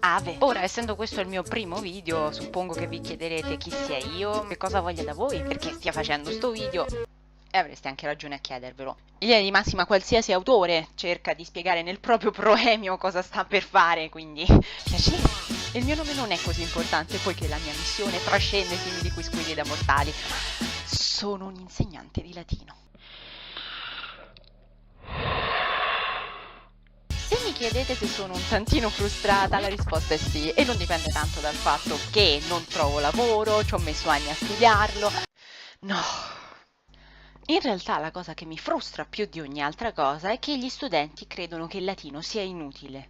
Ave. Ora, essendo questo il mio primo video, suppongo che vi chiederete chi sia io, che cosa voglia da voi, perché stia facendo sto video. E avreste anche ragione a chiedervelo. In linea di massima qualsiasi autore cerca di spiegare nel proprio proemio cosa sta per fare, quindi piacere. Il mio nome non è così importante, poiché la mia missione trascende simili quisquili da mortali. Sono un insegnante di latino. Se mi chiedete se sono un tantino frustrata, la risposta è sì, e non dipende tanto dal fatto che non trovo lavoro, ci ho messo anni a studiarlo. No. In realtà la cosa che mi frustra più di ogni altra cosa è che gli studenti credono che il latino sia inutile.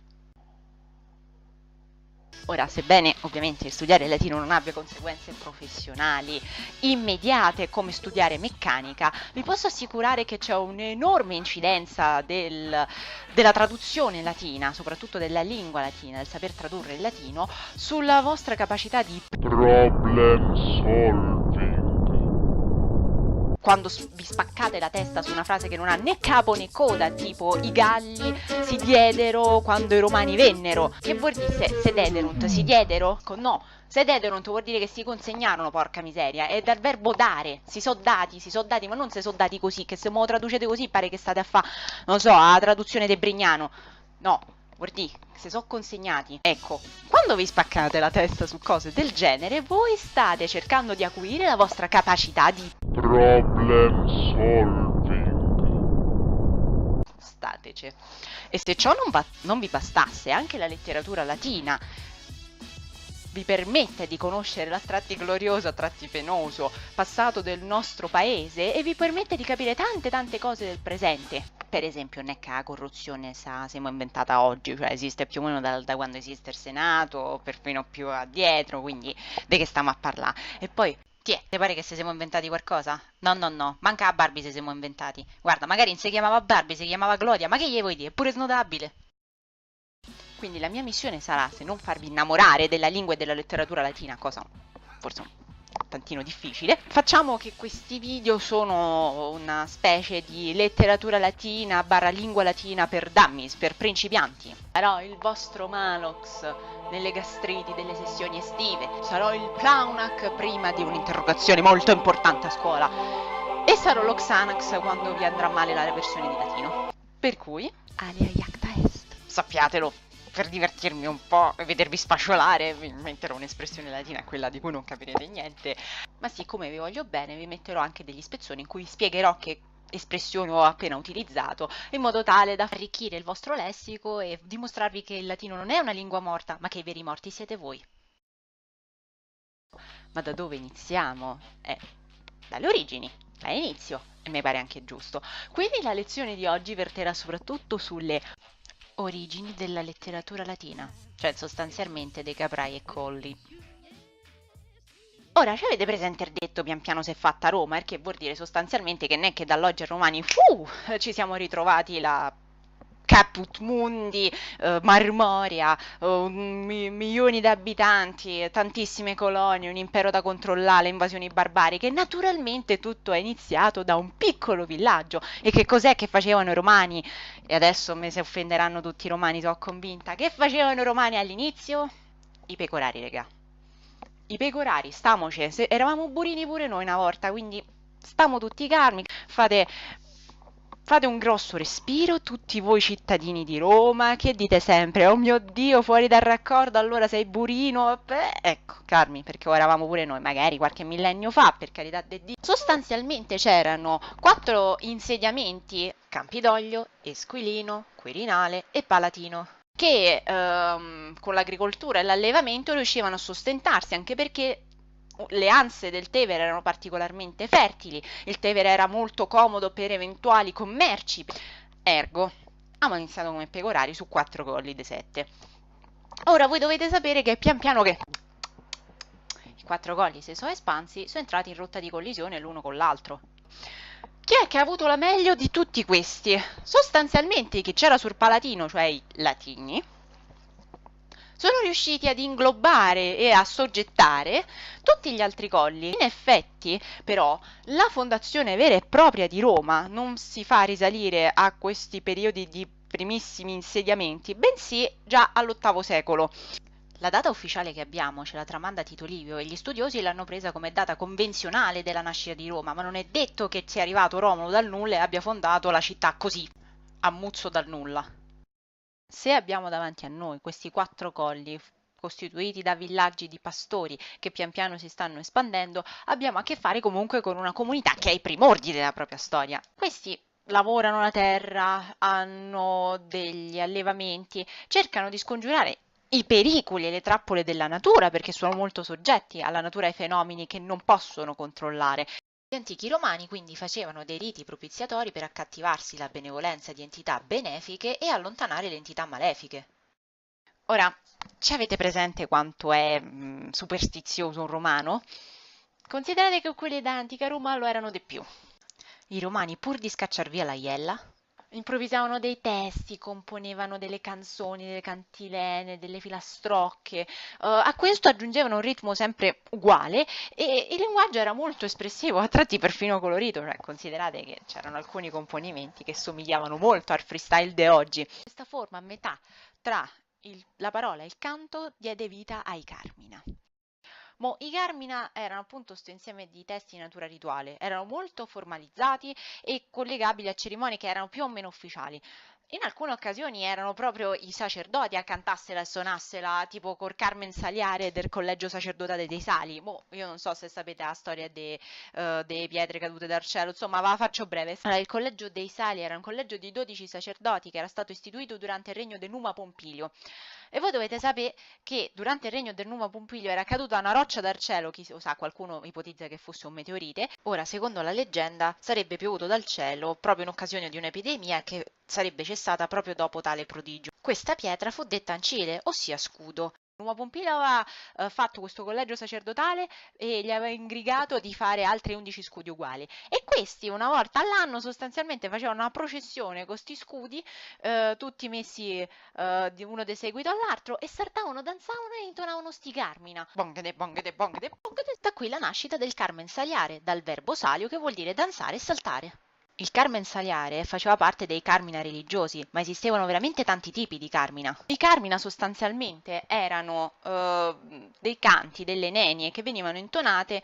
Ora, sebbene ovviamente studiare il latino non abbia conseguenze professionali immediate come studiare meccanica, vi posso assicurare che c'è un'enorme incidenza della traduzione latina, soprattutto della lingua latina, del saper tradurre il latino, sulla vostra capacità di problem solving. Quando vi spaccate la testa su una frase che non ha né capo né coda, tipo i Galli si diedero quando i Romani vennero. Che vuol dire sedederunt? Si diedero? No, sedederunt vuol dire che si consegnarono, porca miseria. È dal verbo dare. Si so dati, ma non si so dati così, che se me lo traducete così pare che state a fare, non so, la traduzione de Brignano. No, vuol dire, se so consegnati. Ecco, quando vi spaccate la testa su cose del genere, voi state cercando di acuire la vostra capacità di problem solving. Statece. E se ciò non vi bastasse, anche la letteratura latina vi permette di conoscere a tratti glorioso, a tratti penoso, passato del nostro paese e vi permette di capire tante cose del presente. Per esempio, non è che la corruzione siamo inventata oggi, cioè esiste più o meno da quando esiste il Senato, perfino più addietro, quindi di che stiamo a parlare? E poi, ti pare che se siamo inventati qualcosa? No, manca a Barbie se siamo inventati. Guarda, magari non si chiamava Barbie, si chiamava Gloria, ma che gli vuoi dire? È pure snodabile. Quindi la mia missione sarà, se non farvi innamorare della lingua e della letteratura latina, cosa forse un tantino difficile, facciamo che questi video sono una specie di letteratura latina / lingua latina per dummies, per principianti. Sarò il vostro Malox nelle gastriti delle sessioni estive, sarò il Plaunac prima di un'interrogazione molto importante a scuola e sarò lo Xanax quando vi andrà male la versione di latino. Per cui, alia iacta est. Sappiatelo. Per divertirmi un po' e vedervi sfasciolare vi metterò un'espressione latina, quella di cui non capirete niente, ma siccome vi voglio bene vi metterò anche degli spezzoni in cui vi spiegherò che espressioni ho appena utilizzato, in modo tale da arricchire il vostro lessico e dimostrarvi che il latino non è una lingua morta, ma che i veri morti siete voi. Ma da dove iniziamo? Dalle origini, dall'inizio, e mi pare anche giusto. Quindi la lezione di oggi verterà soprattutto sulle origini della letteratura latina, cioè sostanzialmente dei caprai e colli. Ora, ci avete presente il detto pian piano si è fatta Roma, il che vuol dire sostanzialmente che non è che dall'oggi ai romani ci siamo ritrovati la Caput Mundi, Marmoria, milioni di abitanti, tantissime colonie, un impero da controllare, invasioni barbariche. Naturalmente tutto è iniziato da un piccolo villaggio. E che cos'è che facevano i romani? E adesso mi si offenderanno tutti i romani, sono convinta. Che facevano i romani all'inizio? I pecorari, regà. I pecorari, stamoci, eravamo burini pure noi una volta, quindi stiamo tutti calmi, Fate un grosso respiro, tutti voi cittadini di Roma, che dite sempre, oh mio Dio, fuori dal raccordo, allora sei burino. Beh, ecco, calmi, perché ora eravamo pure noi, magari qualche millennio fa, per carità di Dio. Sostanzialmente c'erano 4 insediamenti, Campidoglio, Esquilino, Quirinale e Palatino, che con l'agricoltura e l'allevamento riuscivano a sostentarsi, anche perché le anse del Tevere erano particolarmente fertili, il Tevere era molto comodo per eventuali commerci, ergo abbiamo iniziato come pecorari su 4 colli dei 7. Ora voi dovete sapere che pian piano che i 4 colli si sono espansi, sono entrati in rotta di collisione l'uno con l'altro. Chi è che ha avuto la meglio di tutti questi? Sostanzialmente chi c'era sul Palatino, cioè i latini, sono riusciti ad inglobare e a soggettare tutti gli altri colli. In effetti, però, la fondazione vera e propria di Roma non si fa risalire a questi periodi di primissimi insediamenti, bensì già all'VIII secolo. La data ufficiale che abbiamo ce la tramanda Tito Livio e gli studiosi l'hanno presa come data convenzionale della nascita di Roma, ma non è detto che sia arrivato Romolo dal nulla e abbia fondato la città così, a muzzo dal nulla. Se abbiamo davanti a noi questi 4 colli costituiti da villaggi di pastori che pian piano si stanno espandendo, abbiamo a che fare comunque con una comunità che è ai primordi della propria storia. Questi lavorano la terra, hanno degli allevamenti, cercano di scongiurare i pericoli e le trappole della natura perché sono molto soggetti alla natura e ai fenomeni che non possono controllare. Gli antichi romani quindi facevano dei riti propiziatori per accattivarsi la benevolenza di entità benefiche e allontanare le entità malefiche. Ora, ci avete presente quanto è superstizioso un romano? Considerate che quelli dell'antica Roma lo erano di più. I romani, pur di scacciar via la iella, improvvisavano dei testi, componevano delle canzoni, delle cantilene, delle filastrocche. A questo aggiungevano un ritmo sempre uguale e il linguaggio era molto espressivo, a tratti perfino colorito. Cioè, considerate che c'erano alcuni componimenti che somigliavano molto al freestyle di oggi. Questa forma a metà tra la parola e il canto diede vita ai Carmina. I Carmina erano appunto questo insieme di testi di natura rituale, erano molto formalizzati e collegabili a cerimonie che erano più o meno ufficiali. In alcune occasioni erano proprio i sacerdoti a cantarsela e suonarsela, tipo col Carmen Saliare del Collegio Sacerdotale dei Sali. Io non so se sapete la storia delle pietre cadute dal cielo, insomma, la faccio breve. Allora, il Collegio dei Sali era un collegio di 12 sacerdoti che era stato istituito durante il regno del Numa Pompilio. E voi dovete sapere che durante il regno del Numa Pompilio era caduta una roccia dal cielo, chi lo sa, qualcuno ipotizza che fosse un meteorite. Ora, secondo la leggenda, sarebbe piovuto dal cielo proprio in occasione di un'epidemia che sarebbe cessata proprio dopo tale prodigio. Questa pietra fu detta ancile, ossia scudo. Numa Pompilio aveva fatto questo collegio sacerdotale e gli aveva ingrigato di fare altri 11 scudi uguali. E questi, una volta all'anno, sostanzialmente facevano una processione con questi scudi, tutti messi di uno di seguito all'altro, e saltavano, danzavano e intonavano sti Carmina. Bongede, bongede, bongede, bongede. Da qui la nascita del Carmen Saliare, dal verbo salio che vuol dire danzare e saltare. Il Carmen Saliare faceva parte dei Carmina religiosi, ma esistevano veramente tanti tipi di Carmina. I Carmina sostanzialmente erano dei canti, delle nenie che venivano intonate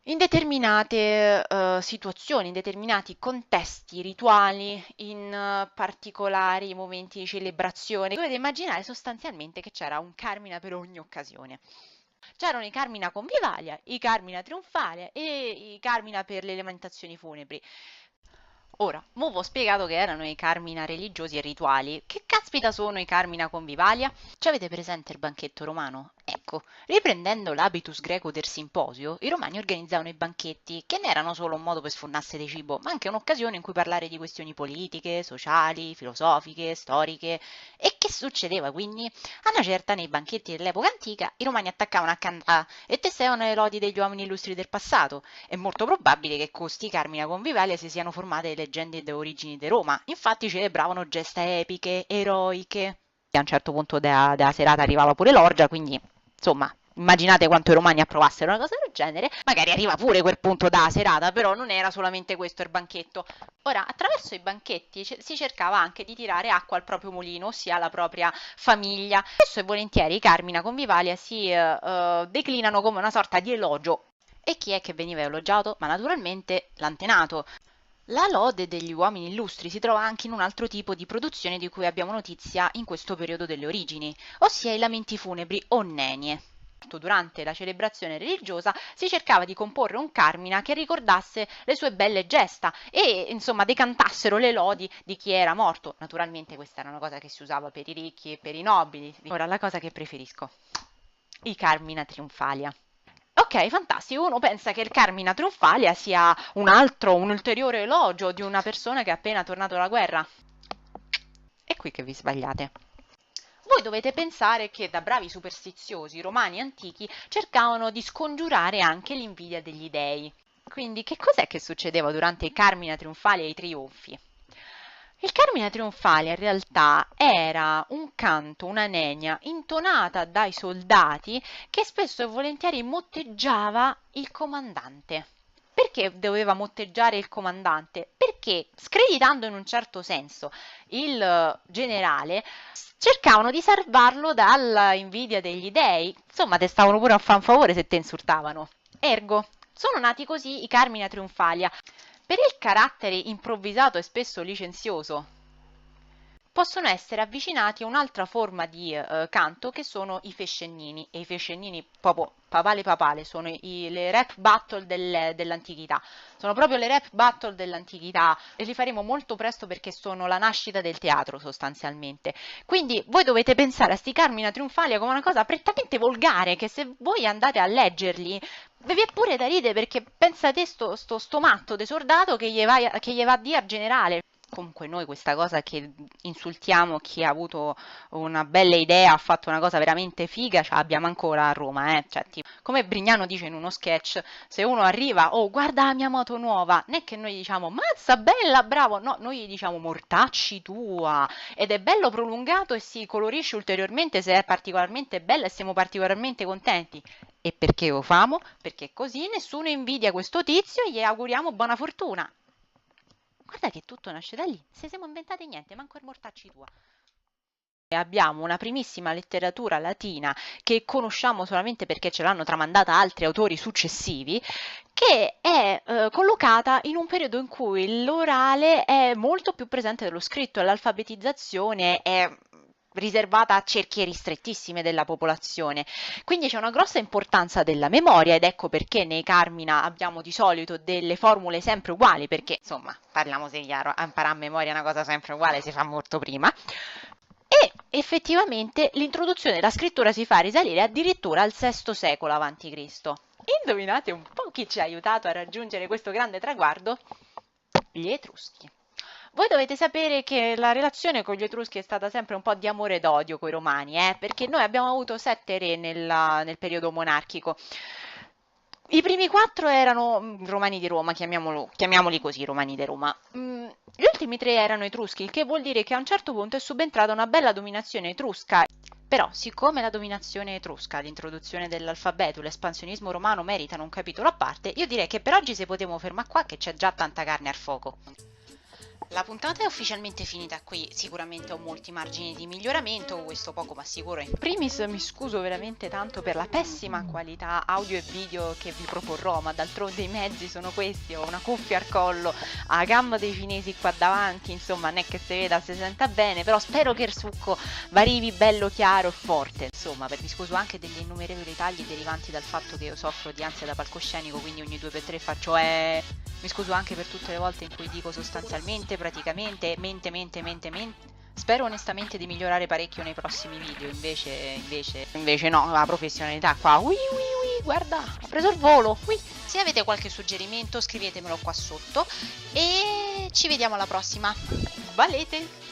in determinate situazioni, in determinati contesti rituali, in particolari momenti di celebrazione. Dovete immaginare sostanzialmente che c'era un Carmina per ogni occasione. C'erano i Carmina Convivalia, i Carmina Trionfalia e i Carmina per le lamentazioni funebri. Ora, mo' v'ho spiegato che erano i Carmina religiosi e rituali. Che caspita sono i Carmina Convivalia? Ci avete presente il banchetto romano? Ecco, riprendendo l'habitus greco del simposio, i romani organizzavano i banchetti, che non erano solo un modo per sfornarsi di cibo, ma anche un'occasione in cui parlare di questioni politiche, sociali, filosofiche, storiche. E che succedeva quindi? A una certa, nei banchetti dell'epoca antica, i romani attaccavano a cantare e tessevano le lodi degli uomini illustri del passato. È molto probabile che con sti Carmina Convivalia si siano formate le leggende e origini di Roma. Infatti celebravano gesta epiche, eroiche. A un certo punto della serata arrivava pure l'orgia, quindi insomma, immaginate quanto i romani approvassero una cosa del genere. Magari arriva pure quel punto da serata, però non era solamente questo il banchetto. Ora, attraverso i banchetti si cercava anche di tirare acqua al proprio mulino, ossia alla propria famiglia. Spesso e volentieri i Carmina Convivalia si declinano come una sorta di elogio. E chi è che veniva elogiato? Ma naturalmente l'antenato. La lode degli uomini illustri si trova anche in un altro tipo di produzione di cui abbiamo notizia in questo periodo delle origini, ossia i lamenti funebri o nenie. Durante la celebrazione religiosa si cercava di comporre un Carmina che ricordasse le sue belle gesta e insomma decantassero le lodi di chi era morto. Naturalmente questa era una cosa che si usava per i ricchi e per i nobili. Ora la cosa che preferisco, i Carmina Trionfalia. Ok, fantastico. Uno pensa che il Carmina Trionfalia sia un ulteriore elogio di una persona che è appena tornato dalla guerra. È qui che vi sbagliate. Voi dovete pensare che da bravi superstiziosi romani antichi cercavano di scongiurare anche l'invidia degli dei. Quindi che cos'è che succedeva durante i Carmina Trionfali e i trionfi? Il Carmina Trionfalia in realtà era un canto, una nenia intonata dai soldati che spesso e volentieri motteggiava il comandante. Perché doveva motteggiare il comandante? Perché, screditando in un certo senso il generale, cercavano di salvarlo dalla invidia degli dei. Insomma, te stavano pure a fare un favore se te insultavano. Ergo, sono nati così i Carmina Triunfalia. Per il carattere improvvisato e spesso licenzioso possono essere avvicinati a un'altra forma di canto che sono i fescennini, e i fescennini proprio papale papale sono le rap battle dell'antichità, sono proprio le rap battle dell'antichità e li faremo molto presto perché sono la nascita del teatro sostanzialmente. Quindi voi dovete pensare a sti Carmina Triunfalia come una cosa prettamente volgare, che se voi andate a leggerli vi è pure da ridere, perché pensate sto matto desordato che gli va a dire al generale. Comunque noi questa cosa che insultiamo chi ha avuto una bella idea, ha fatto una cosa veramente figa, ce l'abbiamo ancora a Roma, eh? Cioè, tipo, come Brignano dice in uno sketch, se uno arriva, oh guarda la mia moto nuova, non è che noi diciamo mazza bella, bravo, no, noi gli diciamo mortacci tua, ed è bello prolungato e si colorisce ulteriormente se è particolarmente bella e siamo particolarmente contenti. E perché lo famo? Perché così nessuno invidia questo tizio e gli auguriamo buona fortuna. Guarda che tutto nasce da lì, se siamo inventati niente, manco il mortacci tua. E abbiamo una primissima letteratura latina che conosciamo solamente perché ce l'hanno tramandata altri autori successivi, che è collocata in un periodo in cui l'orale è molto più presente dello scritto e l'alfabetizzazione è riservata a cerchie ristrettissime della popolazione. Quindi c'è una grossa importanza della memoria ed ecco perché nei Carmina abbiamo di solito delle formule sempre uguali, perché insomma, parliamoci chiaro, imparare a memoria una cosa sempre uguale si fa molto prima. E effettivamente l'introduzione della scrittura si fa risalire addirittura al VI secolo a.C. Indovinate un po' chi ci ha aiutato a raggiungere questo grande traguardo? Gli Etruschi. Voi dovete sapere che la relazione con gli Etruschi è stata sempre un po' di amore ed odio con i Romani, perché noi abbiamo avuto 7 re nel periodo monarchico. I primi 4 erano romani di Roma, chiamiamoli così, romani di Roma. Gli ultimi 3 erano etruschi, il che vuol dire che a un certo punto è subentrata una bella dominazione etrusca. Però, siccome la dominazione etrusca, l'introduzione dell'alfabeto, l'espansionismo romano meritano un capitolo a parte, io direi che per oggi se potremo fermare qua che c'è già tanta carne al fuoco. La puntata è ufficialmente finita qui, sicuramente ho molti margini di miglioramento, questo poco ma sicuro. In primis mi scuso veramente tanto per la pessima qualità audio e video che vi proporrò, ma d'altronde i mezzi sono questi, ho una cuffia al collo, a gamma dei cinesi qua davanti, insomma non è che si veda, si senta bene, però spero che il succo arrivi bello chiaro e forte. Insomma, mi scuso anche degli innumerevoli tagli derivanti dal fatto che io soffro di ansia da palcoscenico, quindi ogni 2x3 faccio Mi scuso anche per tutte le volte in cui dico sostanzialmente, praticamente, mente. Spero onestamente di migliorare parecchio nei prossimi video, invece no, la professionalità qua, guarda, ho preso il volo, Se avete qualche suggerimento scrivetemelo qua sotto e ci vediamo alla prossima. Valete!